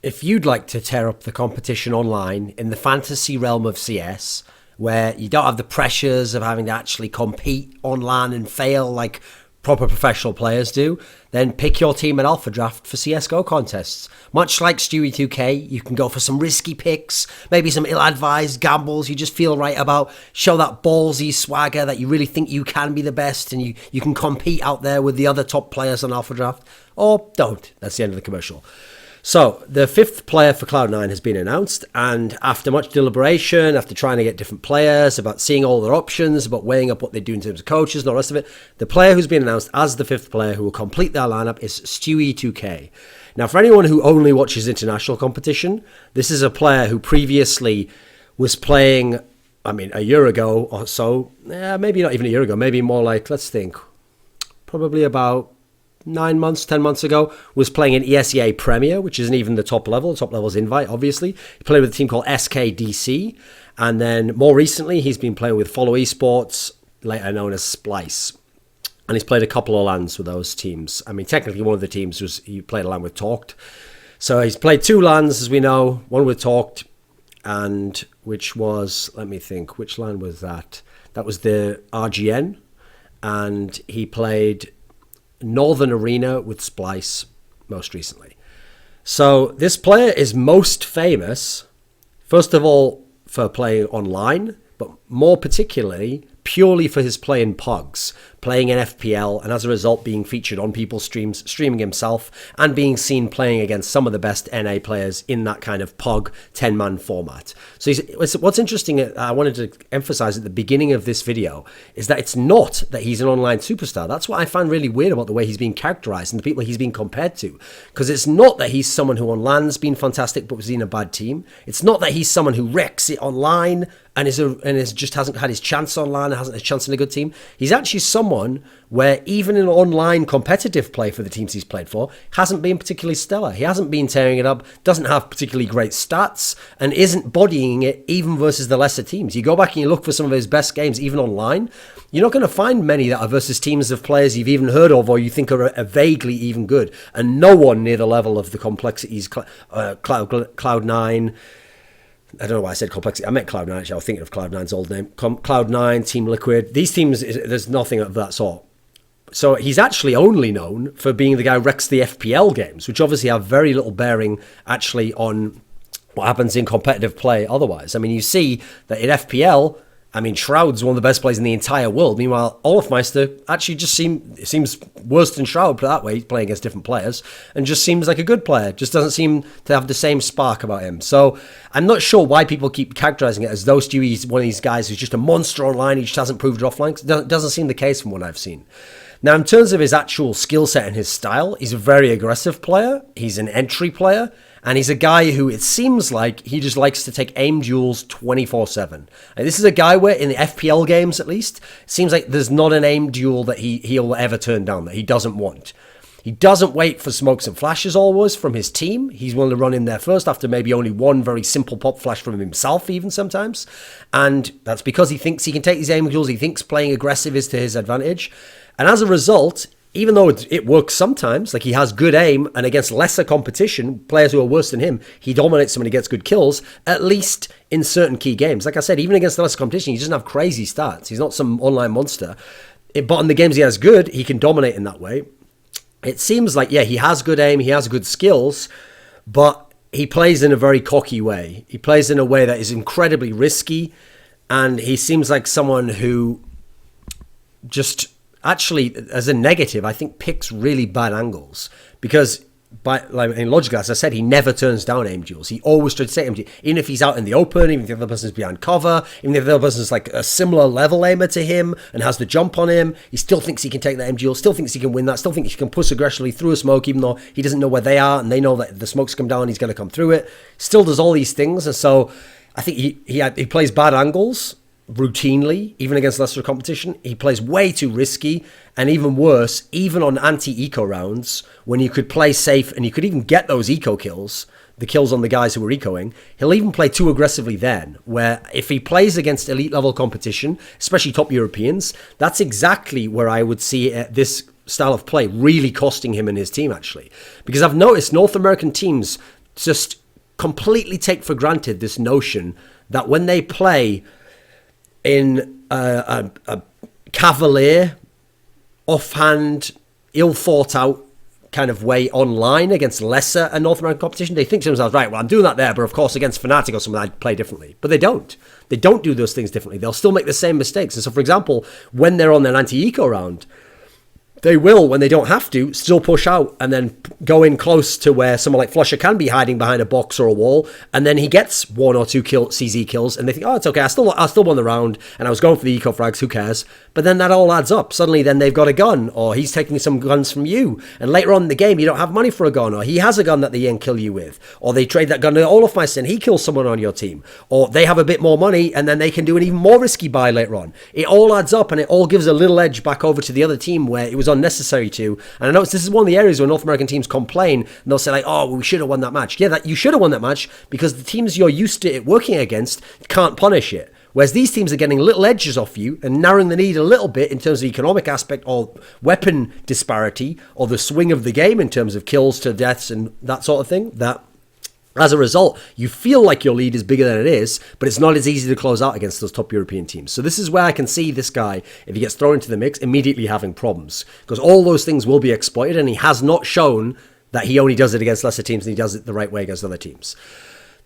if you'd like to tear up the competition online in the fantasy realm of CS, where you don't have the pressures of having to actually compete online and fail like proper professional players do, then pick your team at Alpha Draft for CSGO contests. Much like Stewie2k, you can go for some risky picks, maybe some ill-advised gambles you just feel right about, show that ballsy swagger that you really think you can be the best and you can compete out there with the other top players on Alpha Draft, or don't. That's the end of the commercial. So, the fifth player for Cloud9 has been announced, and after much deliberation, after trying to get different players, about seeing all their options, about weighing up what they do in terms of coaches and all the rest of it, the player who's been announced as the fifth player who will complete their lineup is Stewie2k. Now, for anyone who only watches international competition, this is a player who previously was playing, a year ago or so, maybe not even a year ago, maybe more like, let's think, probably about 9 months, 10 months ago, was playing in ESEA Premier, which isn't even the top level. The top level is Invite, obviously. He played with a team called SKDC. And then more recently, he's been playing with Follow Esports, later known as Splice. And he's played a couple of LANs with those teams. Technically, one of the teams he played a LAN with Talked. So he's played 2 LANs, as we know, one with Talked, and which was, let me think, which LAN was that? That was the RGN. And he played Northern Arena with Splice most recently. So this player is most famous, first of all, for playing online, but more particularly purely for his play in PUGs, playing in FPL, and as a result being featured on people's streams, streaming himself, and being seen playing against some of the best NA players in that kind of PUG 10-man format. So what's interesting, I wanted to emphasize at the beginning of this video, is that it's not that he's an online superstar. That's what I find really weird about the way he's being characterized and the people he's being compared to. Because it's not that he's someone who on LAN's been fantastic but was in a bad team. It's not that he's someone who wrecks it online and just hasn't had his chance online and hasn't had a chance in a good team. He's actually someone where even in online competitive play for the teams he's played for, hasn't been particularly stellar. He hasn't been tearing it up, doesn't have particularly great stats, and isn't bodying it even versus the lesser teams. You go back and you look for some of his best games, even online, you're not going to find many that are versus teams of players you've even heard of or you think are vaguely even good, and no one near the level of the complexities Cloud9. I don't know why I said complexity. I meant Cloud9, actually. I was thinking of Cloud9's old name. Cloud9, Team Liquid. These teams, there's nothing of that sort. So he's actually only known for being the guy who wrecks the FPL games, which obviously have very little bearing, actually, on what happens in competitive play otherwise. You see that in FPL, Shroud's one of the best players in the entire world. Meanwhile, Olafmeister actually just seems worse than Shroud, put that way, playing against different players, and just seems like a good player. Just doesn't seem to have the same spark about him. So I'm not sure why people keep characterizing it as though Stewie's one of these guys who's just a monster online, he just hasn't proved it offline. It doesn't seem the case from what I've seen. Now, in terms of his actual skill set and his style, he's a very aggressive player. He's an entry player. And he's a guy who it seems like he just likes to take aim duels 24/7. And this is a guy where in the FPL games, at least, it seems like there's not an aim duel that he'll ever turn down, that he doesn't want. He doesn't wait for smokes and flashes always from his team. He's willing to run in there first after maybe only one very simple pop flash from himself even sometimes. And that's because he thinks he can take these aim duels. He thinks playing aggressive is to his advantage. And as a result, even though it works sometimes, like he has good aim, and against lesser competition, players who are worse than him, he dominates them and he gets good kills, at least in certain key games. Like I said, even against the lesser competition, he doesn't have crazy stats. He's not some online monster. But in the games he has good, he can dominate in that way. It seems like, he has good aim, he has good skills, but he plays in a very cocky way. He plays in a way that is incredibly risky, and he seems like someone who just... actually, as a negative, I think picks really bad angles because, logically, as I said, he never turns down aim duels. He always tries to take aim duels, even if he's out in the open, even if the other person's behind cover, even if the other person's like a similar level aimer to him and has the jump on him. He still thinks he can take that aim duel, still thinks he can win that, still thinks he can push aggressively through a smoke, even though he doesn't know where they are and they know that if the smoke's come down, he's going to come through it. Still does all these things, and so I think he plays bad angles routinely, even against lesser competition. He plays way too risky, and even worse, even on anti-eco rounds, when you could play safe and you could even get those eco kills, the kills on the guys who were ecoing, he'll even play too aggressively then, where if he plays against elite level competition, especially top Europeans, that's exactly where I would see this style of play really costing him and his team, actually. Because I've noticed North American teams just completely take for granted this notion that when they play in a cavalier, offhand, ill thought out kind of way online against lesser and North American competition, they think to themselves, right, well, I'm doing that there, but of course against Fnatic or something, I'd play differently. But they don't. They don't do those things differently. They'll still make the same mistakes. And so, for example, when they're on their anti-eco round, they will, when they don't have to, still push out and then go in close to where someone like Flusher can be hiding behind a box or a wall, and then he gets 1 or 2 CZ kills, and they think, oh, it's okay, I still won the round, and I was going for the eco frags, who cares? But then that all adds up. Suddenly then they've got a gun, or he's taking some guns from you, and later on in the game you don't have money for a gun, or he has a gun that they can kill you with, or they trade that gun to Olafmeister and he kills someone on your team, or they have a bit more money and then they can do an even more risky buy later on. It all adds up and it all gives a little edge back over to the other team where it was unnecessary to. And I know this is one of the areas where North American teams complain and they'll say like, oh, well, we should have won that match. Yeah, that you should have won that match because the teams you're used to it working against can't punish it. Whereas these teams are getting little edges off you and narrowing the need a little bit in terms of economic aspect or weapon disparity or the swing of the game in terms of kills to deaths and that sort of thing. That as a result, you feel like your lead is bigger than it is, but it's not as easy to close out against those top European teams. So this is where I can see this guy, if he gets thrown into the mix, immediately having problems. Because all those things will be exploited, and he has not shown that he only does it against lesser teams and he does it the right way against other teams.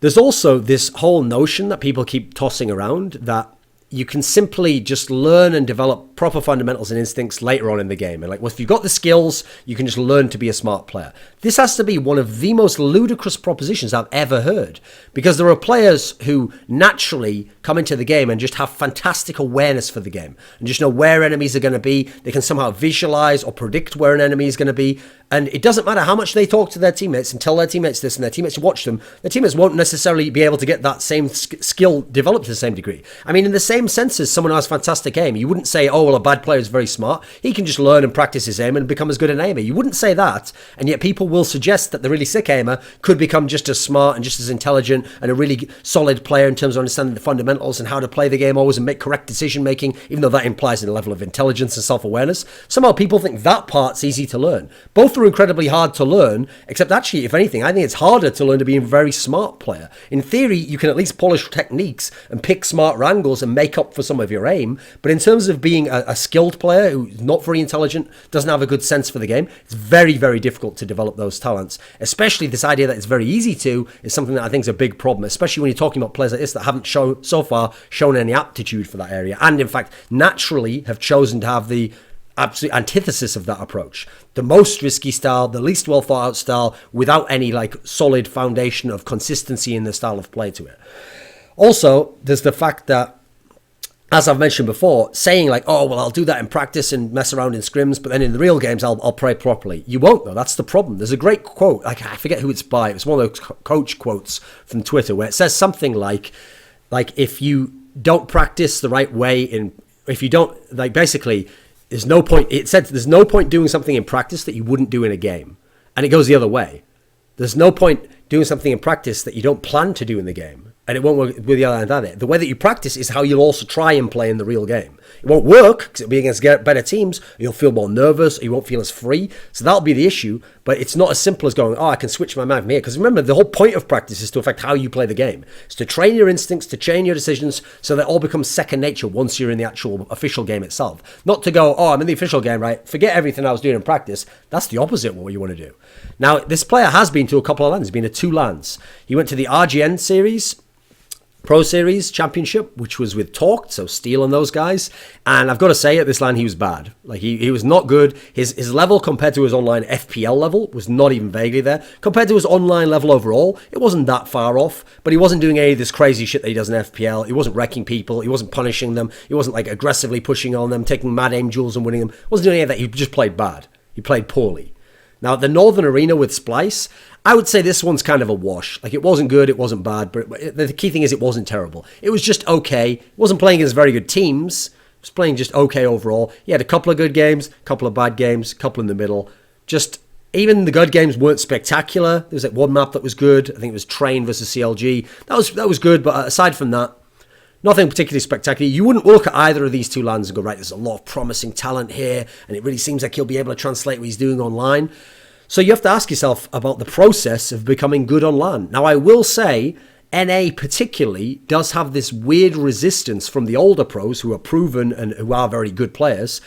There's also this whole notion that people keep tossing around that you can simply just learn and develop proper fundamentals and instincts later on in the game. And like, well, if you've got the skills, you can just learn to be a smart player. This has to be one of the most ludicrous propositions I've ever heard, because there are players who naturally come into the game and just have fantastic awareness for the game and just know where enemies are going to be. They can somehow visualize or predict where an enemy is going to be. And it doesn't matter how much they talk to their teammates and tell their teammates this and their teammates watch them, their teammates won't necessarily be able to get that same skill developed to the same degree. I mean, in the same sense as someone who has fantastic aim, you wouldn't say, oh, well, a bad player is very smart. He can just learn and practice his aim and become as good an aimer. You wouldn't say that. And yet people will suggest that the really sick aimer could become just as smart and just as intelligent and a really solid player in terms of understanding the fundamentals and how to play the game always and make correct decision making, even though that implies a level of intelligence and self-awareness. Somehow people think that part's easy to learn. Both are incredibly hard to learn, except actually, if anything, I think it's harder to learn to be a very smart player. In theory, you can at least polish techniques and pick smart wrangles and make up for some of your aim, but in terms of being a skilled player who's not very intelligent, doesn't have a good sense for the game, it's very, very difficult to develop those talents. Especially this idea that it's very easy to is something that I think is a big problem, especially when you're talking about players like this that haven't so far shown any aptitude for that area, and in fact, naturally have chosen to have the absolute antithesis of that approach. The most risky style, the least well thought out style, without any like solid foundation of consistency in the style of play to it. Also, there's the fact that, as I've mentioned before, saying like, oh, well, I'll do that in practice and mess around in scrims, but then in the real games, I'll play properly. You won't, though. That's the problem. There's a great quote. I forget who it's by. It was one of those coach quotes from Twitter where it says something like if you don't practice the right way if you don't, like, basically, there's no point. It said there's no point doing something in practice that you wouldn't do in a game. And it goes the other way. There's no point doing something in practice that you don't plan to do in the game. And it won't work with the other end either. The way that you practice is how you'll also try and play in the real game. It won't work because it'll be against better teams. You'll feel more nervous. Or you won't feel as free. So that'll be the issue. But it's not as simple as going, oh, I can switch my mind from here. Because remember, the whole point of practice is to affect how you play the game. It's to train your instincts, to train your decisions, so that it all becomes second nature once you're in the actual official game itself. Not to go, oh, I'm in the official game, right? Forget everything I was doing in practice. That's the opposite of what you want to do. Now, this player has been to a couple of lands. He's been to 2 lands. He went to the RGN series, Pro Series Championship, which was with Talked, so Steel and those guys. And I've got to say, at this land, he was bad. Like, he was not good. His level compared to his online FPL level was not even vaguely there. Compared to his online level overall, it wasn't that far off. But he wasn't doing any of this crazy shit that he does in FPL. He wasn't wrecking people. He wasn't punishing them. He wasn't, like, aggressively pushing on them, taking mad aim duels and winning them. He wasn't doing any of that. He just played bad. He played poorly. Now, the Northern Arena with Splice, I would say this one's kind of a wash. Like, it wasn't good, it wasn't bad, but the key thing is it wasn't terrible. It was just okay. It wasn't playing against very good teams. It was playing just okay overall. He had a couple of good games, a couple of bad games, a couple in the middle. Just, even the good games weren't spectacular. There was like one map that was good. I think it was Train versus CLG. That was good, but aside from that, nothing particularly spectacular. You wouldn't look at either of these 2 lands and go, right, there's a lot of promising talent here, and it really seems like he'll be able to translate what he's doing online. So you have to ask yourself about the process of becoming good on LAN. Now, I will say NA particularly does have this weird resistance from the older pros who are proven and who are very good players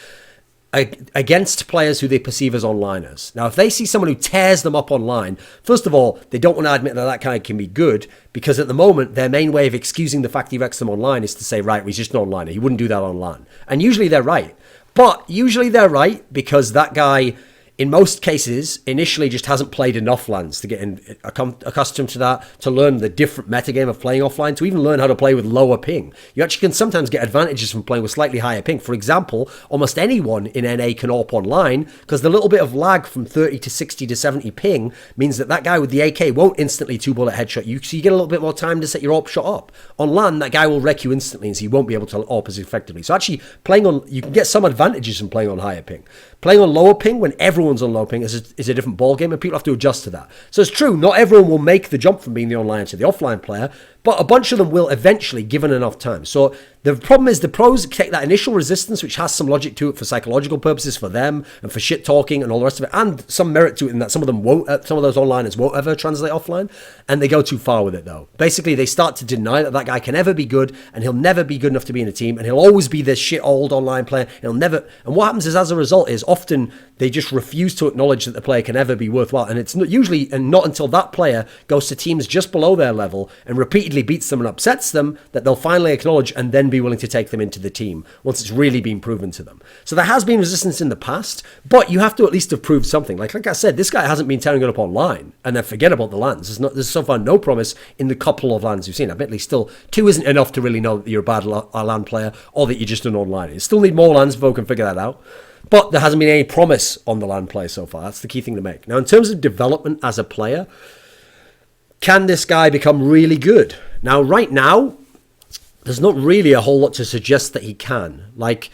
against players who they perceive as onliners. Now, if they see someone who tears them up online, first of all, they don't want to admit that that guy can be good, because at the moment, their main way of excusing the fact he wrecks them online is to say, right, well, he's just an onliner. He wouldn't do that online. And usually they're right. But usually they're right because that guy, in most cases, initially just hasn't played enough LANs to get accustomed to that, to learn the different metagame of playing offline, to even learn how to play with lower ping. You actually can sometimes get advantages from playing with slightly higher ping. For example, almost anyone in NA can AWP online, because the little bit of lag from 30 to 60 to 70 ping means that that guy with the AK won't instantly 2-bullet headshot you, so you get a little bit more time to set your AWP shot up. On LAN, that guy will wreck you instantly, and so you won't be able to AWP as effectively. So actually, you can get some advantages from playing on higher ping. Playing on lower ping when everyone's on low ping is a different ballgame, and people have to adjust to that. So it's true, not everyone will make the jump from being the online to the offline player, but a bunch of them will eventually, given enough time. So the problem is the pros take that initial resistance, which has some logic to it for psychological purposes for them and for shit talking and all the rest of it, and some merit to it in that some of them won't, some of those onliners won't ever translate offline, and they go too far with it though. Basically, they start to deny that that guy can ever be good, and he'll never be good enough to be in a team, and he'll always be this shit old online player. And what happens is, as a result, is often they just refuse to acknowledge that the player can ever be worthwhile, and it's not usually, and not until that player goes to teams just below their level and repeatedly beats them and upsets them, that they'll finally acknowledge and then be willing to take them into the team once it's really been proven to them. So there has been resistance in the past, but you have to at least have proved something. Like I said, this guy hasn't been tearing it up online, and then forget about the LANs. There's so far no promise in the couple of LANs you've seen. Admittedly, still 2 isn't enough to really know that you're a bad LAN player or that you're just an online. You still need more LANs before we can figure that out. But there hasn't been any promise on the LAN play so far. That's the key thing to make. Now, in terms of development as a player, can this guy become really good? Now, right now, there's not really a whole lot to suggest that he can. Like,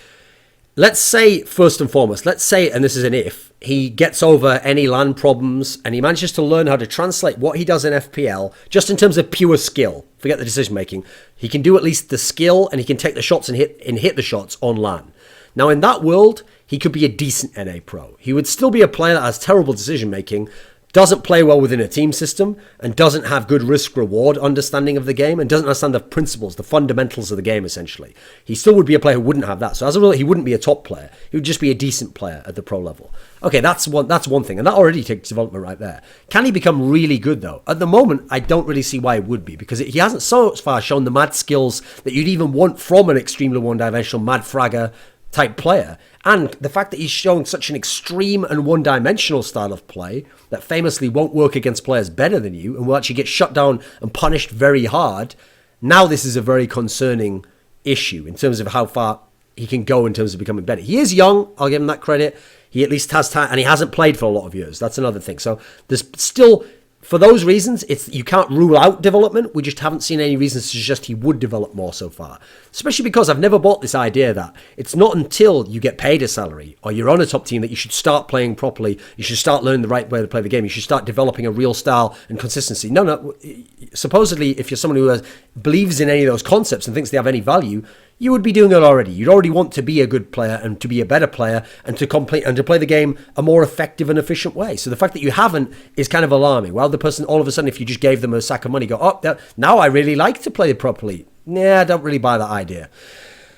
let's say, first and foremost, and this is an if, he gets over any LAN problems and he manages to learn how to translate what he does in FPL, just in terms of pure skill. Forget the decision making. He can do at least the skill, and he can take the shots and hit the shots on LAN. Now, in that world, he could be a decent NA pro. He would still be a player that has terrible decision making, doesn't play well within a team system, and doesn't have good risk-reward understanding of the game, and doesn't understand the principles, the fundamentals of the game, essentially. He still would be a player who wouldn't have that. So as a result, he wouldn't be a top player. He would just be a decent player at the pro level. Okay, that's one thing, and that already takes development right there. Can he become really good, though? At the moment, I don't really see why he would be, because he hasn't so far shown the mad skills that you'd even want from an extremely one-dimensional mad fragger type player. And the fact that he's shown such an extreme and one-dimensional style of play that famously won't work against players better than you and will actually get shut down and punished very hard, now this is a very concerning issue in terms of how far he can go in terms of becoming better. He is young, I'll give him that credit. He at least has time, and he hasn't played for a lot of years. That's another thing. So there's still, for those reasons, you can't rule out development. We just haven't seen any reasons to suggest he would develop more so far. Especially because I've never bought this idea that it's not until you get paid a salary or you're on a top team that you should start playing properly. You should start learning the right way to play the game. You should start developing a real style and consistency. No. Supposedly, if you're someone who believes in any of those concepts and thinks they have any value, you would be doing it already. You'd already want to be a good player and to be a better player and to complete and to play the game a more effective and efficient way. So the fact that you haven't is kind of alarming. Well, the person, all of a sudden, if you just gave them a sack of money, go, oh, now I really like to play it properly. Nah, I don't really buy that idea.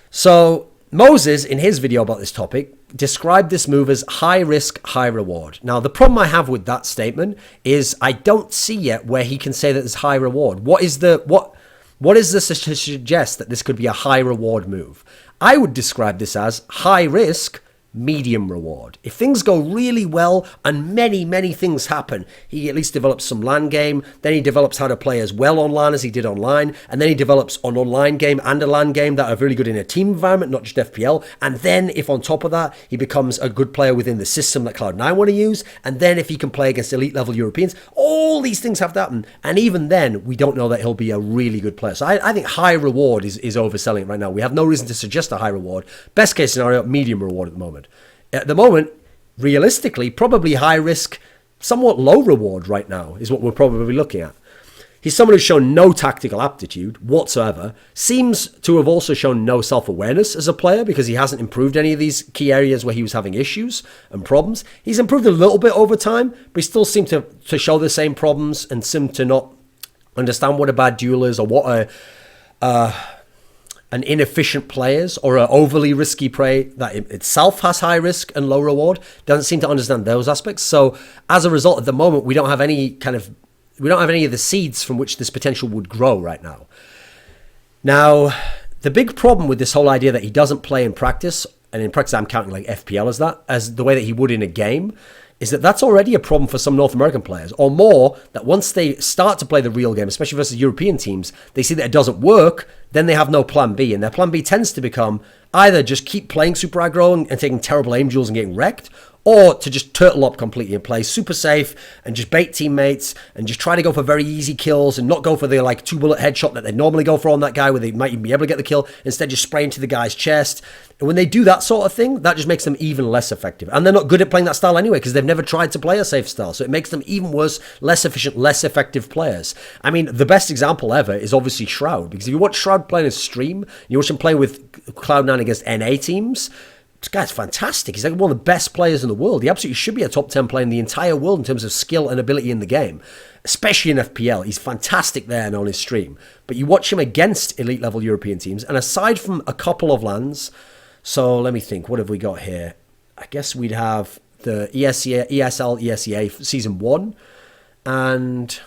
So Moses, in his video about this topic, described this move as high risk, high reward. Now, the problem I have with that statement is I don't see yet where he can say that there's high reward. What is this to suggest that this could be a high reward move? I would describe this as high risk, medium reward. If things go really well and many things happen, he at least develops some LAN game, then he develops how to play as well on LAN as he did online, and then he develops an online game and a LAN game that are really good in a team environment, not just FPL, and then if on top of that, he becomes a good player within the system that Cloud9 want to use, and then if he can play against elite level Europeans, all these things have to happen, and even then, we don't know that he'll be a really good player. So I think high reward is overselling it right now. We have no reason to suggest a high reward. Best case scenario, medium reward at the moment. At the moment, realistically, probably high risk, somewhat low reward right now is what we're probably looking at. He's someone who's shown no tactical aptitude whatsoever, seems to have also shown no self-awareness as a player because he hasn't improved any of these key areas where he was having issues and problems. He's improved a little bit over time, but he still seemed to show the same problems and seem to not understand what a bad duel is or what an inefficient players or an overly risky play that itself has high risk and low reward. Doesn't seem to understand those aspects. So as a result, at the moment, we don't have any of the seeds from which this potential would grow right now. Now, the big problem with this whole idea that he doesn't play in practice, and in practice I'm counting like FPL as the way that he would in a game, is that that's already a problem for some North American players, or more, that once they start to play the real game, especially versus European teams, they see that it doesn't work, then they have no plan B, and their plan B tends to become either just keep playing super aggro and taking terrible aim duels and getting wrecked, or to just turtle up completely and play super safe and just bait teammates and just try to go for very easy kills and not go for the like 2-bullet headshot that they normally go for on that guy where they might even be able to get the kill. Instead, just spray into the guy's chest. And when they do that sort of thing, that just makes them even less effective. And they're not good at playing that style anyway because they've never tried to play a safe style. So it makes them even worse, less efficient, less effective players. I mean, the best example ever is obviously Shroud. Because if you watch Shroud play in a stream, you watch him play with Cloud9 against NA teams, this guy's fantastic. He's like one of the best players in the world. He absolutely should be a top 10 player in the entire world in terms of skill and ability in the game, especially in FPL. He's fantastic there and on his stream. But you watch him against elite level European teams, and aside from a couple of LANs, so let me think, what have we got here? I guess we'd have the ESL Season 1 and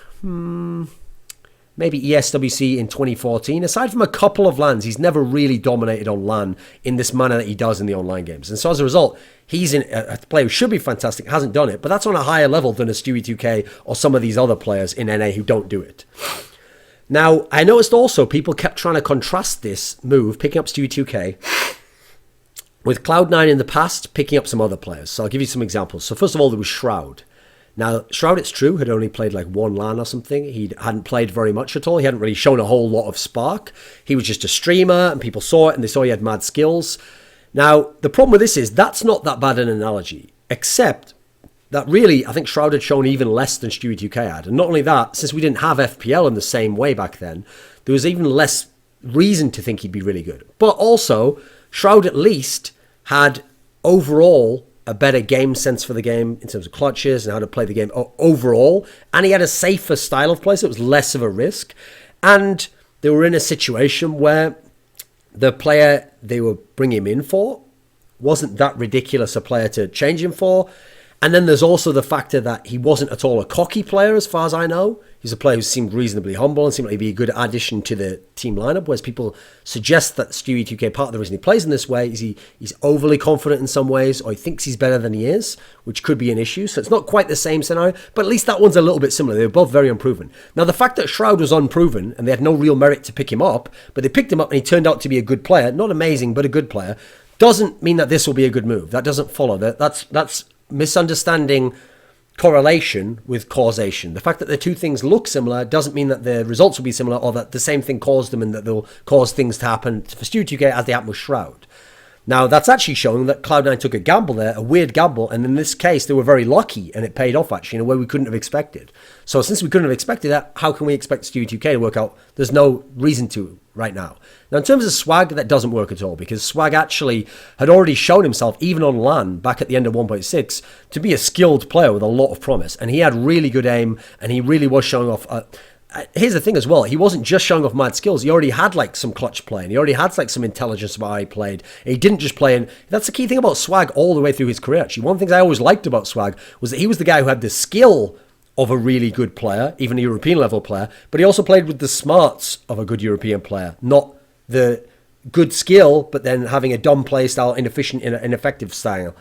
maybe ESWC in 2014. Aside from a couple of LANs, he's never really dominated on LAN in this manner that he does in the online games. And so as a result, he's a player who should be fantastic, hasn't done it, but that's on a higher level than a Stewie2k or some of these other players in NA who don't do it. Now, I noticed also people kept trying to contrast this move, picking up Stewie2k, with Cloud9 in the past, picking up some other players. So I'll give you some examples. So first of all, there was Shroud. Now, Shroud, it's true, had only played like one LAN or something. He hadn't played very much at all. He hadn't really shown a whole lot of spark. He was just a streamer, and people saw it, and they saw he had mad skills. Now, the problem with this is that's not that bad an analogy, except that really, I think Shroud had shown even less than Stewie2k had. And not only that, since we didn't have FPL in the same way back then, there was even less reason to think he'd be really good. But also, Shroud at least had overall a better game sense for the game in terms of clutches and how to play the game overall. And he had a safer style of play, so it was less of a risk. And they were in a situation where the player they were bringing him in for wasn't that ridiculous a player to change him for. And then there's also the factor that he wasn't at all a cocky player as far as I know. He's a player who seemed reasonably humble and seemed like he'd be a good addition to the team lineup, whereas people suggest that Stewie2k, part of the reason he plays in this way is he's overly confident in some ways, or he thinks he's better than he is, which could be an issue. So it's not quite the same scenario, but at least that one's a little bit similar. They were both very unproven. Now, the fact that Shroud was unproven and they had no real merit to pick him up, but they picked him up and he turned out to be a good player, not amazing, but a good player, doesn't mean that this will be a good move. That doesn't follow. That's misunderstanding correlation with causation. The fact that the two things look similar doesn't mean that the results will be similar or that the same thing caused them and that they'll cause things to happen for Stewie2k as they happen with Shroud. Now, that's actually showing that Cloud9 took a gamble there, a weird gamble, and in this case, they were very lucky, and it paid off, actually, in a way we couldn't have expected. So since we couldn't have expected that, how can we expect Stewie2k to work out? There's no reason to right now. Now, in terms of Swag, that doesn't work at all, because Swag actually had already shown himself, even on LAN, back at the end of 1.6, to be a skilled player with a lot of promise, and he had really good aim, and he really was showing off... Here's the thing as well, he wasn't just showing off mad skills, he already had like some clutch play, and he already had like some intelligence about how he played, and he didn't just play, and that's the key thing about Swag all the way through his career, actually. One of the things I always liked about Swag was that he was the guy who had the skill of a really good player, even a European level player, but he also played with the smarts of a good European player, not the good skill, but then having a dumb play style, inefficient, ineffective style.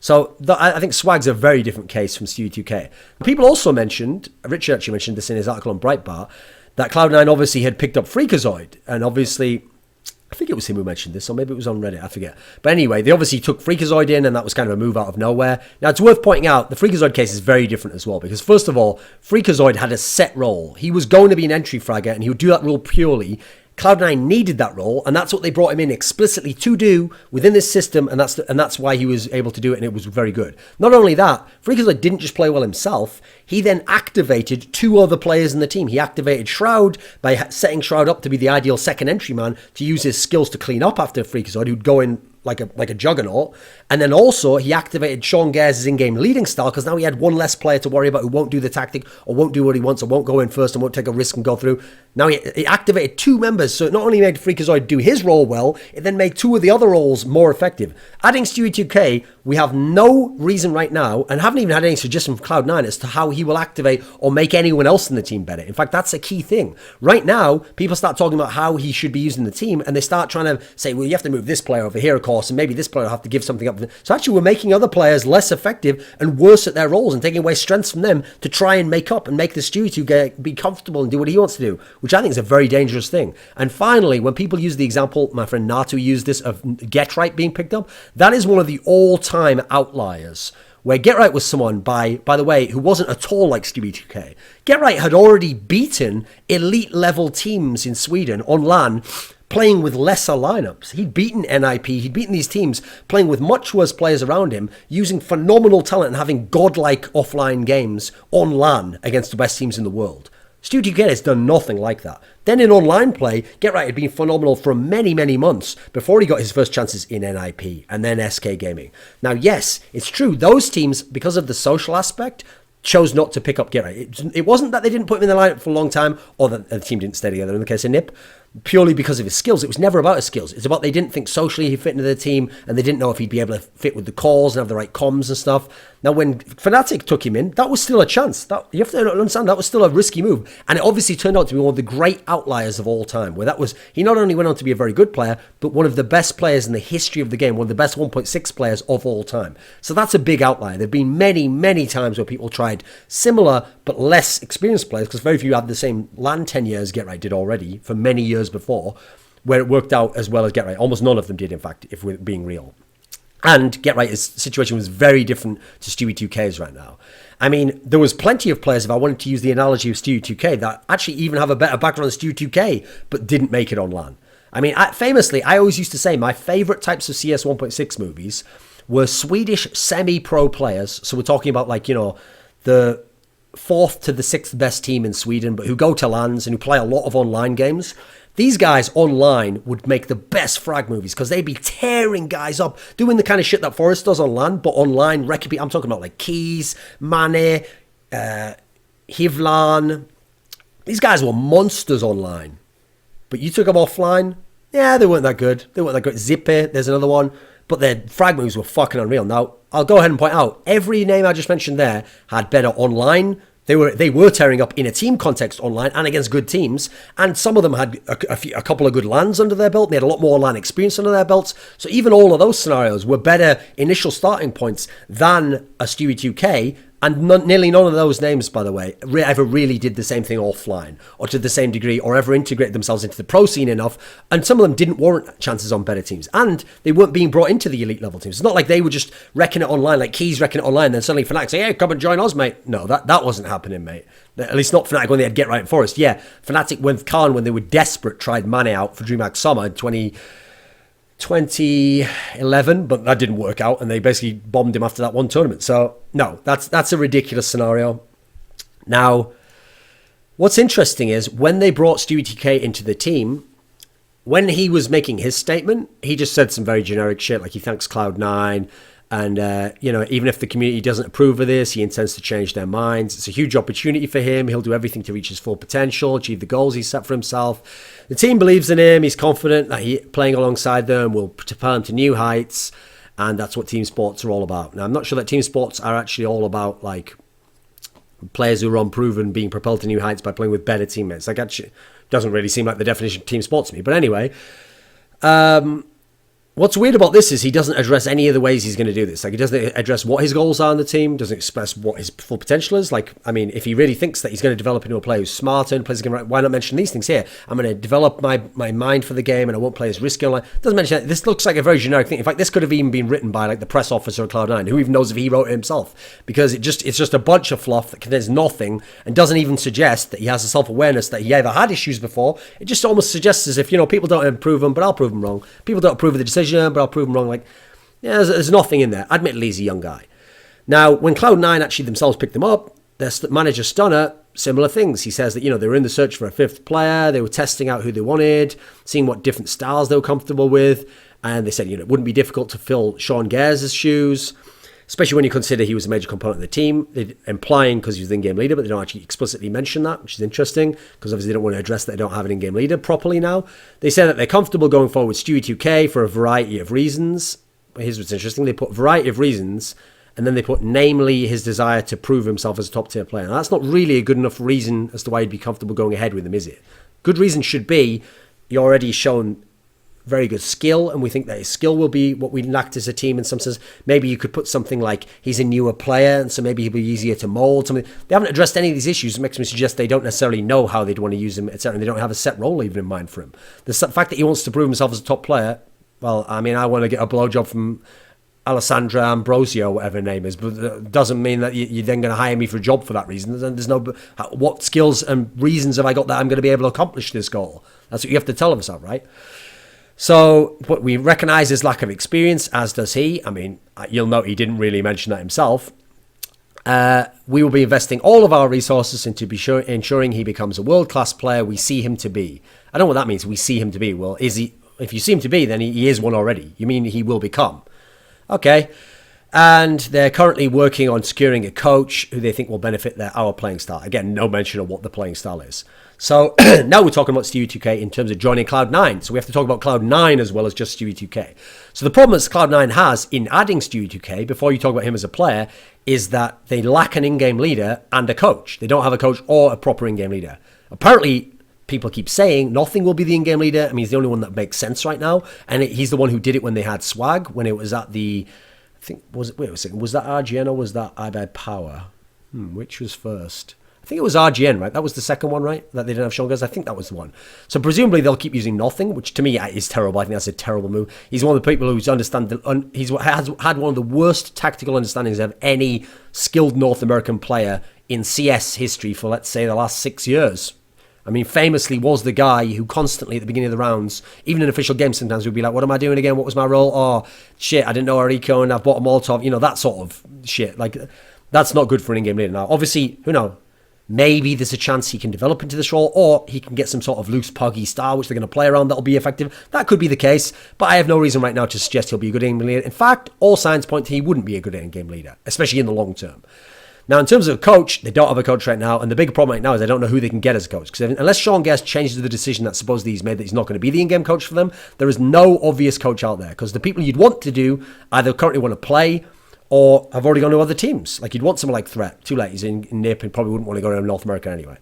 So I think Swag's a very different case from Stewie2k. People also mentioned, Richard actually mentioned this in his article on Breitbart, that Cloud9 obviously had picked up Freakazoid. And obviously, I think it was him who mentioned this, or maybe it was on Reddit, I forget. But anyway, they obviously took Freakazoid in, and that was kind of a move out of nowhere. Now, it's worth pointing out, the Freakazoid case is very different as well, because first of all, Freakazoid had a set role. He was going to be an entry fragger, and he would do that role purely Cloud9 needed that role, and that's what they brought him in explicitly to do within this system, and that's why he was able to do it, and it was very good. Not only that, Freakazoid didn't just play well himself, he then activated 2 other players in the team. He activated Shroud by setting Shroud up to be the ideal second entry man to use his skills to clean up after Freakazoid, who'd go in like a juggernaut. And then also he activated Sean Gares' in-game leading style, because now he had one less player to worry about who won't do the tactic or won't do what he wants or won't go in first and won't take a risk and go through. Now he activated 2 members, so it not only made Freakazoid do his role well, it then made 2 of the other roles more effective. Adding Stewie2k, we have no reason right now, and haven't even had any suggestion from Cloud9 as to how he will activate or make anyone else in the team better. In fact, that's a key thing. Right now, people start talking about how he should be using the team, and they start trying to say, well, you have to move this player over here, of course, and maybe this player will have to give something up. So actually, we're making other players less effective and worse at their roles and taking away strengths from them to try and make up and make the Stewie2k be comfortable and do what he wants to do, which I think is a very dangerous thing. And finally, when people use the example, my friend Natu used this, of Get Right being picked up, that is one of the all-time outliers, where Get Right was someone, by the way, who wasn't at all like Stewie2k. Get Right had already beaten elite-level teams in Sweden on LAN, playing with lesser lineups. He'd beaten NIP, he'd beaten these teams playing with much worse players around him, using phenomenal talent and having godlike offline games on LAN against the best teams in the world. Stewie2k has done nothing like that. Then in online play, Get Right had been phenomenal for many, many months before he got his first chances in NIP and then SK Gaming. Now, yes, it's true, those teams, because of the social aspect, chose not to pick up Get Right. It wasn't that they didn't put him in the lineup for a long time, or that the team didn't stay together in the case of NIP, purely because of his skills. It was never about his skills. It's about they didn't think socially he'd fit into the team, and they didn't know if he'd be able to fit with the calls and have the right comms and stuff. Now, when Fnatic took him in, that was still a chance. You have to understand, that was still a risky move. And it obviously turned out to be one of the great outliers of all time, where he not only went on to be a very good player, but one of the best players in the history of the game, one of the best 1.6 players of all time. So that's a big outlier. There have been many, many times where people tried similar but less experienced players, because very few had the same LAN tenure as Get Right did already for many years before, where it worked out as well as Get Right. Almost none of them did, in fact, if we're being real. And Get Right's situation was very different to Stewie2k's right now. I mean, there was plenty of players, if I wanted to use the analogy of Stewie2k, that actually even have a better background than Stewie2k, but didn't make it on LAN. I mean, famously, I always used to say my favourite types of CS 1.6 movies were Swedish semi-pro players. So we're talking about, like, you know, the 4th to the 6th best team in Sweden, but who go to LANs and who play a lot of online games. These guys online would make the best frag movies, because they'd be tearing guys up, doing the kind of shit that Forrest does on LAN, but online, I'm talking about like Keys, Mane, Hivlan. These guys were monsters online. But you took them offline, yeah, they weren't that good. Zippe, there's another one. But their frag moves were fucking unreal. Now, I'll go ahead and point out, every name I just mentioned there had better online. They were tearing up in a team context online and against good teams, and some of them had a couple of good LANs under their belt. They had a lot more LAN experience under their belts. So even all of those scenarios were better initial starting points than a Stewie2k, and nearly none of those names, by the way, ever really did the same thing offline, or to the same degree, or ever integrated themselves into the pro scene enough, and some of them didn't warrant chances on better teams, and they weren't being brought into the elite level teams. It's not like they were just wrecking it online, like Keys wrecking it online, and then suddenly Fnatic say, hey, come and join us, mate. No, that wasn't happening, mate. At least not Fnatic when they had Get Right and Forest. Yeah, Fnatic with Khan, when they were desperate, tried Mane out for DreamHack Summer in 2011, but that didn't work out, and they basically bombed him after that one tournament. So no, that's a ridiculous scenario. Now, what's interesting is when they brought Stewie2k into the team, when he was making his statement, he just said some very generic shit, like he thanks Cloud9, and even if the community doesn't approve of this, he intends to change their minds. It's a huge opportunity for him. He'll do everything to reach his full potential, achieve the goals he's set for himself. The team believes in him. He's confident that he playing alongside them will propel him to new heights, and that's what team sports are all about. Now, I'm not sure that team sports are actually all about like players who are unproven being propelled to new heights by playing with better teammates. Like, actually, doesn't really seem like the definition of team sports to me. But anyway, What's weird about this is he doesn't address any of the ways he's going to do this. Like, he doesn't address what his goals are in the team, doesn't express what his full potential is. Like, I mean, if he really thinks that he's going to develop into a player who's smarter and plays the game right, why not mention these things here? I'm going to develop my mind for the game and I won't play as risky online. Doesn't mention that. This looks like a very generic thing. In fact, this could have even been written by like the press officer of Cloud9, who even knows if he wrote it himself, because it's just a bunch of fluff that contains nothing and doesn't even suggest that he has a self-awareness that he either had issues before. It just almost suggests as if, people don't approve him, but I'll prove him wrong. People don't approve of the decision, but I'll prove him wrong. Like, yeah, there's nothing in there. Admittedly, he's a young guy. Now, when Cloud9 actually themselves picked him up, their manager Stunner, similar things. He says that, they were in the search for a fifth player. They were testing out who they wanted, seeing what different styles they were comfortable with. And they said, it wouldn't be difficult to fill Sean Gares' shoes, especially when you consider he was a major component of the team, implying because he was the in-game leader, but they don't actually explicitly mention that, which is interesting, because obviously they don't want to address that they don't have an in-game leader properly now. They say that they're comfortable going forward with Stewie2k for a variety of reasons. Here's what's interesting. They put variety of reasons, and then they put namely his desire to prove himself as a top-tier player. Now, that's not really a good enough reason as to why you'd be comfortable going ahead with him, is it? Good reason should be you're already shown very good skill, and we think that his skill will be what we lacked as a team in some sense. Maybe you could put something like he's a newer player, and so maybe he'll be easier to mold. Something. They haven't addressed any of these issues. It makes me suggest they don't necessarily know how they'd want to use him, etc. And they don't have a set role even in mind for him. The fact that he wants to prove himself as a top player, well, I mean, I want to get a blowjob from Alessandra Ambrosio, whatever her name is, but it doesn't mean that you're then going to hire me for a job for that reason. There's no, what skills and reasons have I got that I'm going to be able to accomplish this goal? That's what you have to tell himself, right? So, but we recognise his lack of experience, as does he. I mean, you'll note he didn't really mention that himself. We will be investing all of our resources into ensuring he becomes a world-class player we see him to be. I don't know what that means, we see him to be. Well, is he? If you see him to be, then he is one already. You mean he will become. Okay. And they're currently working on securing a coach who they think will benefit our playing style. Again, no mention of what the playing style is. So now we're talking about Stewie2k in terms of joining Cloud9. So we have to talk about Cloud9 as well as just Stewie2k. So the problem that Cloud9 has in adding Stewie2k, before you talk about him as a player, is that they lack an in-game leader and a coach. They don't have a coach or a proper in-game leader. Apparently, people keep saying nothing will be the in-game leader. I mean, he's the only one that makes sense right now. And he's the one who did it when they had Swag, when it was at the... I think, was that RGN or was that iBad Power? Which was first? I think it was RGN, right? That was the second one, right? That they didn't have Sean Gares. I think that was the one. So presumably they'll keep using nothing, which to me is terrible. I think that's a terrible move. He's one of the people who's has had one of the worst tactical understandings of any skilled North American player in CS history for, let's say, the last 6 years. I mean, famously was the guy who constantly at the beginning of the rounds, even in official games sometimes, would be like, what am I doing again? What was my role? Oh, shit, I didn't know our eco and I've bought a Molotov. That sort of shit. Like, that's not good for an in-game leader. Now, obviously, who knows? Maybe there's a chance he can develop into this role, or he can get some sort of loose, puggy style, which they're going to play around that'll be effective. That could be the case, but I have no reason right now to suggest he'll be a good in-game leader. In fact, all signs point to he wouldn't be a good in-game leader, especially in the long term. Now, in terms of a coach, they don't have a coach right now, and the big problem right now is they don't know who they can get as a coach. Because unless Sean Gares changes the decision that supposedly he's made that he's not going to be the in-game coach for them, there is no obvious coach out there. Because the people you'd want to do either currently want to play or have already gone to other teams. Like, you'd want someone like Threat. Too late, he's in NIP and probably wouldn't want to go to North America anyway.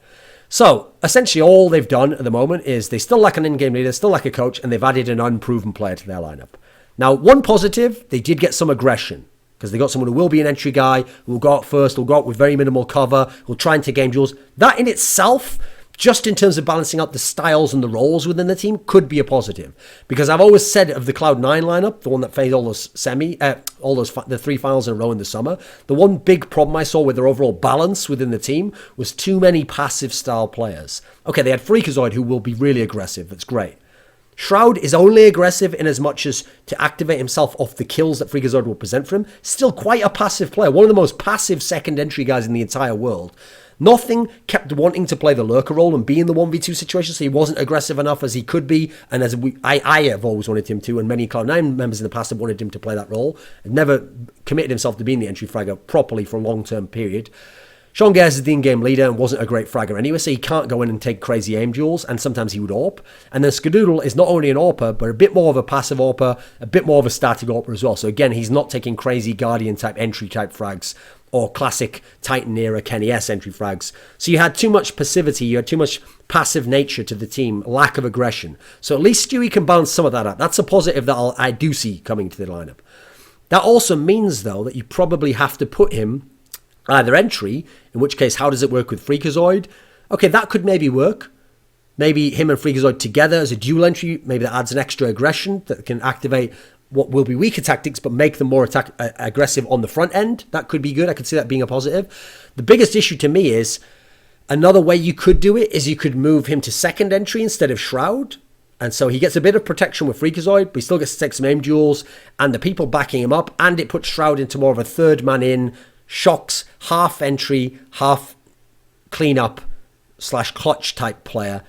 So, essentially all they've done at the moment is they still lack an in-game leader, still lack a coach, and they've added an unproven player to their lineup. Now, one positive, they did get some aggression. Because they got someone who will be an entry guy, who will go out first, who will go out with very minimal cover, who will try and take game duels. That in itself, just in terms of balancing out the styles and the roles within the team, could be a positive. Because I've always said of the Cloud9 lineup, the one that faced all those the three finals in a row in the summer, the one big problem I saw with their overall balance within the team was too many passive style players. Okay, they had Freakazoid, who will be really aggressive. That's great. Shroud is only aggressive in as much as to activate himself off the kills that Freakazoid will present for him. Still quite a passive player. One of the most passive second entry guys in the entire world. Nothing kept wanting to play the lurker role and be in the 1v2 situation, so he wasn't aggressive enough as he could be, and as I have always wanted him to, and many Cloud9 members in the past have wanted him to play that role, and never committed himself to being the entry fragger properly for a long-term period. Sean Gares is the in-game leader and wasn't a great fragger anyway, so he can't go in and take crazy aim duels, and sometimes he would AWP. And then Skadoodle is not only an AWPer, but a bit more of a passive AWPer, a bit more of a static AWPer as well. So again, he's not taking crazy Guardian-type, entry-type frags or classic Titan era Kenny S entry frags. So you had too much passivity, you had too much passive nature to the team, lack of aggression. So at least Stewie can balance some of that out. That's a positive that I do see coming to the lineup. That also means, though, that you probably have to put him either entry, in which case, how does it work with Freakazoid? Okay, that could maybe work. Maybe him and Freakazoid together as a dual entry, maybe that adds an extra aggression that can activate what will be weaker tactics, but make them more aggressive on the front end. That could be good. I could see that being a positive. The biggest issue to me is, another way you could do it is you could move him to second entry instead of Shroud. And so he gets a bit of protection with Freakazoid, but he still gets to take some aim duels and the people backing him up. And it puts Shroud into more of a third man in, shocks, half entry, half cleanup / clutch type player,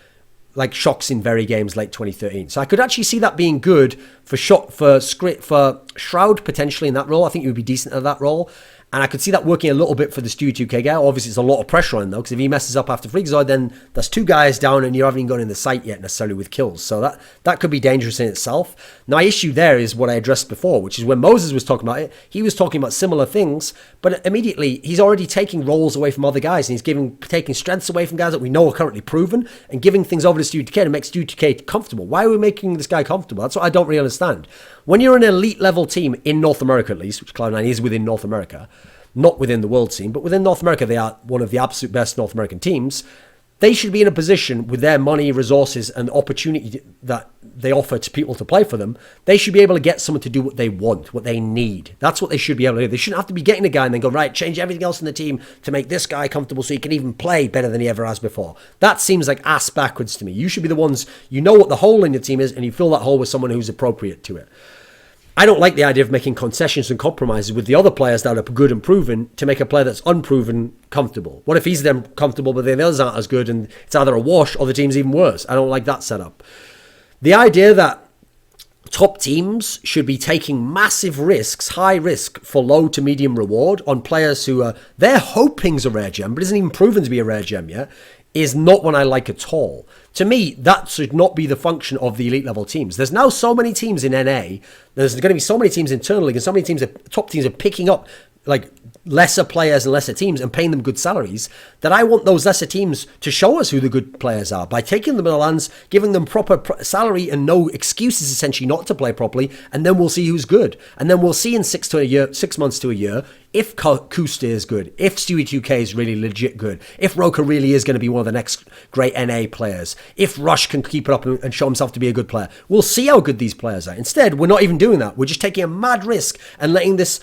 like shocks in very games late 2013. So I could actually see that being good for Shroud potentially in that role. I think he would be decent at that role. And I could see that working a little bit for the Stewie2k guy. Obviously, it's a lot of pressure on him, though, because if he messes up after Freakazoid, then there's 2 guys down and you haven't even gone in the sight yet necessarily with kills. So that could be dangerous in itself. My issue there is what I addressed before, which is when Moses was talking about it, he was talking about similar things, but immediately he's already taking roles away from other guys and he's taking strengths away from guys that we know are currently proven and giving things over to Stewie2k to make Stewie2k comfortable. Why are we making this guy comfortable? That's what I don't really understand. When you're an elite level team in North America, at least, which Cloud9 is within North America, not within the world scene, but within North America, they are one of the absolute best North American teams. They should be in a position with their money, resources, and opportunity that they offer to people to play for them. They should be able to get someone to do what they want, what they need. That's what they should be able to do. They shouldn't have to be getting a guy and then go, right, change everything else in the team to make this guy comfortable so he can even play better than he ever has before. That seems like ass backwards to me. You should be the ones, you know what the hole in your team is, and you fill that hole with someone who's appropriate to it. I don't like the idea of making concessions and compromises with the other players that are good and proven to make a player that's unproven comfortable. What if he's then comfortable but the others aren't as good and it's either a wash or the team's even worse? I don't like that setup. The idea that top teams should be taking massive risks, high risk for low to medium reward on players who are, they're hoping's a rare gem but isn't even proven to be a rare gem yet, is not one I like at all. To me, that should not be the function of the elite level teams. There's now so many teams in NA. There's going to be so many teams internally, and so many teams, top teams are picking up like lesser players and lesser teams and paying them good salaries, that I want those lesser teams to show us who the good players are by taking them in the lands, giving them proper salary and no excuses essentially not to play properly, and then we'll see who's good. And then we'll see in 6 months to a year if Kusta is good, if Stewie2k is really legit good, if Roka really is going to be one of the next great NA players, if Rush can keep it up and show himself to be a good player. We'll see how good these players are. Instead, we're not even doing that. We're just taking a mad risk and letting this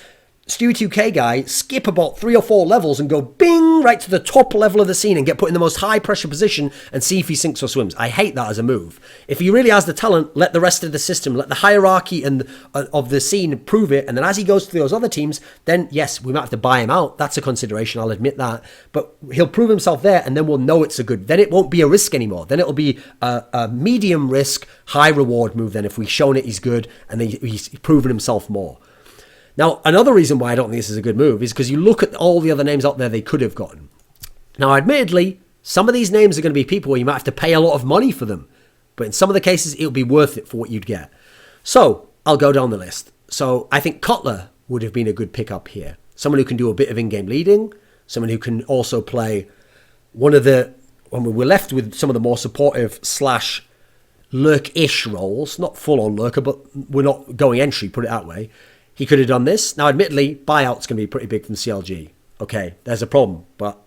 Stewie2k guy skip about 3 or 4 levels and go bing right to the top level of the scene and get put in the most high pressure position and see if he sinks or swims. I hate that as a move. If he really has the talent, let the rest of the system, let the hierarchy and of the scene prove it, and then as he goes to those other teams, then yes, we might have to buy him out. That's a consideration, I'll admit that, but he'll prove himself there and then we'll know it's a good, then it won't be a risk anymore. Then it'll be a medium risk, high reward move then if we've shown it he's good and he's proven himself more. Now, another reason why I don't think this is a good move is because you look at all the other names out there they could have gotten. Now, admittedly, some of these names are going to be people where you might have to pay a lot of money for them. But in some of the cases, it'll be worth it for what you'd get. So, I'll go down the list. So, I think Cutler would have been a good pickup here. Someone who can do a bit of in-game leading. Someone who can also play one of the... When we're left with some of the more supportive / lurk-ish roles. Not full-on lurker, but we're not going entry, put it that way. He could have done this. Now, admittedly, buyout's going to be pretty big from CLG. Okay, there's a problem. But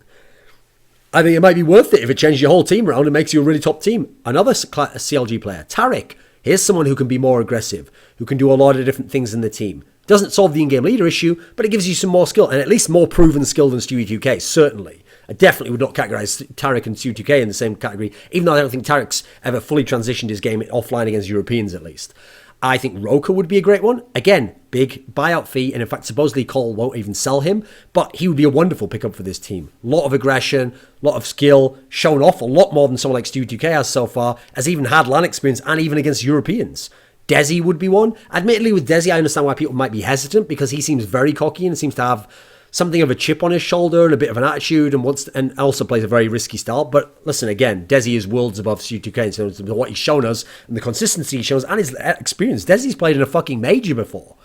I think it might be worth it if it changes your whole team around and makes you a really top team. Another CLG player, Tarek. Here's someone who can be more aggressive, who can do a lot of different things in the team. Doesn't solve the in-game leader issue, but it gives you some more skill, and at least more proven skill than Stewie2k, certainly. I definitely would not categorize Tarek and Stewie2k in the same category, even though I don't think Tarek's ever fully transitioned his game offline against Europeans, at least. I think Roka would be a great one. Again, big buyout fee, and in fact, supposedly Cole won't even sell him, but he would be a wonderful pickup for this team. A lot of aggression, a lot of skill, shown off a lot more than someone like Stewie2k has so far, has even had LAN experience, and even against Europeans. Desi would be one. Admittedly, with Desi, I understand why people might be hesitant, because he seems very cocky and seems to have something of a chip on his shoulder and a bit of an attitude and also plays a very risky style. But listen, again, Desi is worlds above Stewie2k in terms of what he's shown us and the consistency he shows and his experience. Desi's played in a fucking major before.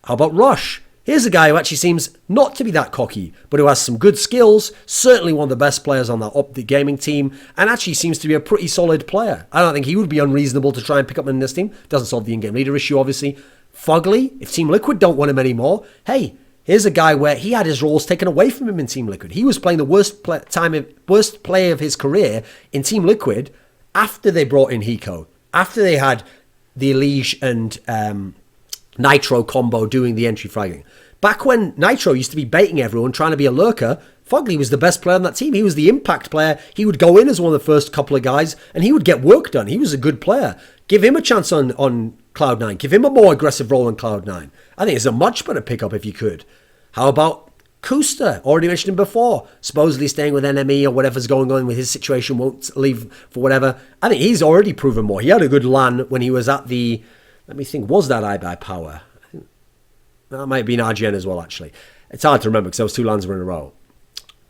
How about Rush? Here's a guy who actually seems not to be that cocky, but who has some good skills, certainly one of the best players on the gaming team, and actually seems to be a pretty solid player. I don't think he would be unreasonable to try and pick up him in this team. Doesn't solve the in-game leader issue, obviously. Fugly, if Team Liquid don't want him anymore, hey, here's a guy where he had his roles taken away from him in Team Liquid. He was playing the worst play of his career in Team Liquid after they brought in Hiko, after they had the Elige and Nitro combo doing the entry fragging. Back when Nitro used to be baiting everyone, trying to be a lurker, Fugly was the best player on that team. He was the impact player. He would go in as one of the first couple of guys, and he would get work done. He was a good player. Give him a chance on Cloud9. Give him a more aggressive role on Cloud9. I think it's a much better pickup if you could. How about Kusta? Already mentioned him before. Supposedly staying with NME or whatever's going on with his situation, won't leave for whatever. I think he's already proven more. He had a good LAN when he was at the... Let me think, was that iBuyPower? That might have been RGN as well, actually. It's hard to remember because those two LANs were in a row.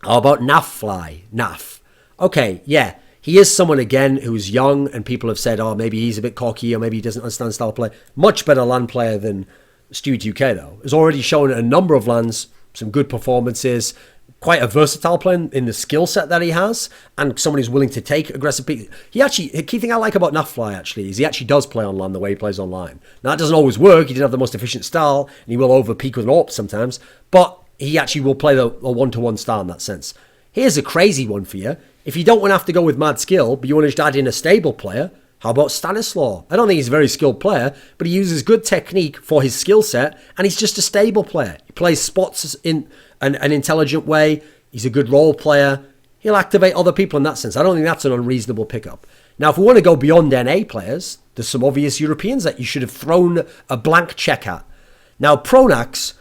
How about Nafly? Naf. Okay, yeah. He is someone, again, who's young, and people have said, oh, maybe he's a bit cocky, or maybe he doesn't understand style of play. Much better LAN player than Stewie2k, though. Has already shown at a number of LANs some good performances, quite a versatile player in the skill set that he has, and someone who's willing to take aggressive peaks. He actually, the key thing I like about Nafly, actually, is he actually does play on LAN the way he plays online. Now, that doesn't always work. He didn't have the most efficient style, and he will over-peak with an AWP sometimes, but he actually will play a one-to-one style in that sense. Here's a crazy one for you. If you don't want to have to go with mad skill, but you want to just add in a stable player, how about Stanislaw? I don't think he's a very skilled player, but he uses good technique for his skill set, and he's just a stable player. He plays spots in an intelligent way. He's a good role player. He'll activate other people in that sense. I don't think that's an unreasonable pickup. Now, if we want to go beyond NA players, there's some obvious Europeans that you should have thrown a blank check at. Now, Pronax,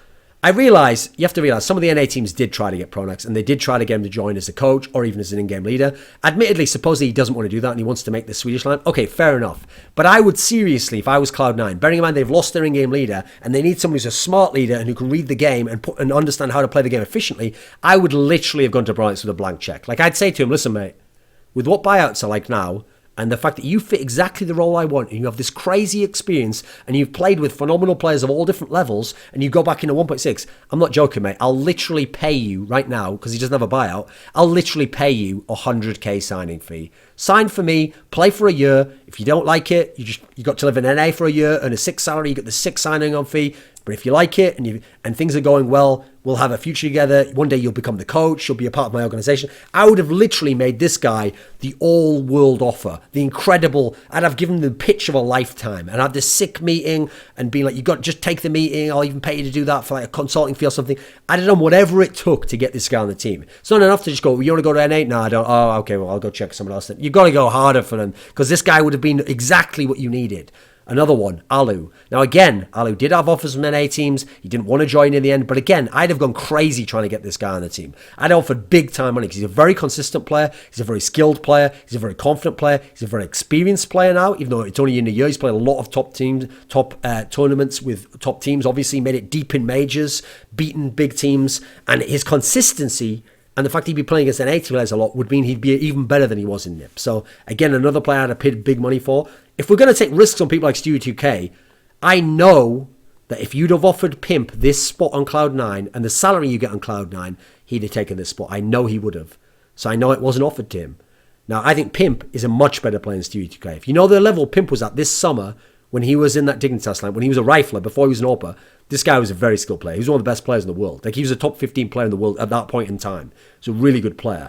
you have to realize some of the NA teams did try to get Pronax, and they did try to get him to join as a coach or even as an in-game leader. Admittedly, supposedly he doesn't want to do that and he wants to make the Swedish line. Okay, fair enough. But I would seriously, if I was Cloud9, bearing in mind they've lost their in-game leader and they need someone who's a smart leader and who can read the game and understand how to play the game efficiently, I would literally have gone to Pronax with a blank check. Like, I'd say to him, listen, mate, with what buyouts are like now, and the fact that you fit exactly the role I want, and you have this crazy experience, and you've played with phenomenal players of all different levels, and you go back into 1.6, I'm not joking, mate. I'll literally pay you right now, because he doesn't have a buyout, I'll literally pay you a 100k signing fee. Sign for me, play for a year. If you don't like it, you got to live in NA for a year, earn a 6 salary, you get the 6 signing on fee. But if you like it and things are going well, we'll have a future together. One day you'll become the coach. You'll be a part of my organization. I would have literally made this guy the all-world offer, the incredible. I'd have given him the pitch of a lifetime and have this sick meeting and being like, you got to just take the meeting. I'll even pay you to do that for like a consulting fee or something. I'd have done whatever it took to get this guy on the team. It's not enough to just go, you want to go to NA? No, I don't. Oh, okay, well, I'll go check someone else then. You've got to go harder for them because this guy would have been exactly what you needed. Another one, Alu. Now again, Alu did have offers from NA teams. He didn't want to join in the end. But again, I'd have gone crazy trying to get this guy on the team. I'd offered big time money because he's a very consistent player. He's a very skilled player. He's a very confident player. He's a very experienced player now, even though it's only in a year. He's played a lot of top tournaments with top teams. Obviously made it deep in majors, beaten big teams. And his consistency and the fact he'd be playing against NA players a lot would mean he'd be even better than he was in NIP. So again, another player I'd have paid big money for. If we're going to take risks on people like Stewie2k, I know that if you'd have offered Pimp this spot on Cloud9 and the salary you get on Cloud9, he'd have taken this spot. I know he would have. So I know it wasn't offered to him. Now, I think Pimp is a much better player than Stewie2k. If you know the level Pimp was at this summer when he was in that Dignitas line, when he was a rifler, before he was an AWPer, this guy was a very skilled player. He was one of the best players in the world. Like, he was a top 15 player in the world at that point in time. He's a really good player.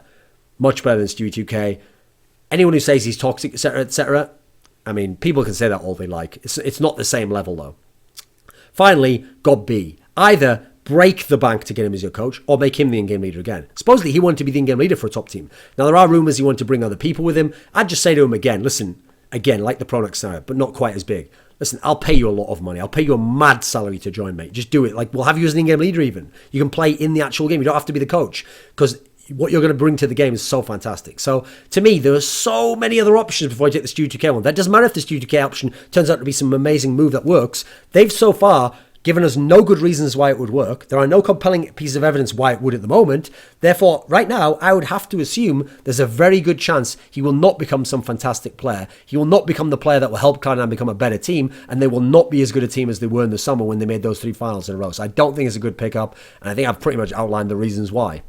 Much better than Stewie2k. Anyone who says he's toxic, etc., I mean, people can say that all they like. It's not the same level, though. Finally, God B. Either break the bank to get him as your coach or make him the in-game leader again. Supposedly, he wanted to be the in-game leader for a top team. Now, there are rumours he wanted to bring other people with him. I'd just say to him again, listen, again, like the Pronax scenario, but not quite as big. Listen, I'll pay you a lot of money. I'll pay you a mad salary to join, mate. Just do it. Like, we'll have you as an in-game leader even. You can play in the actual game. You don't have to be the coach because what you're going to bring to the game is so fantastic. So, to me, there are so mmany other options before I take the Stewie2k one. That doesn't matter if the Stewie2k option turns out to be some amazing move that works. They've so far given us no good reasons why it would work. There are no compelling pieces of evidence why it would at the moment. Therefore, right now, I would have to assume there's a very good chance he will not become some fantastic player. He will not become the player that will help Cloud9 become a better team, and they will not be as good a team as they were in the summer when they made those 3 finals in a row. So I don't think it's a good pickup, and I think I've pretty much outlined the reasons why.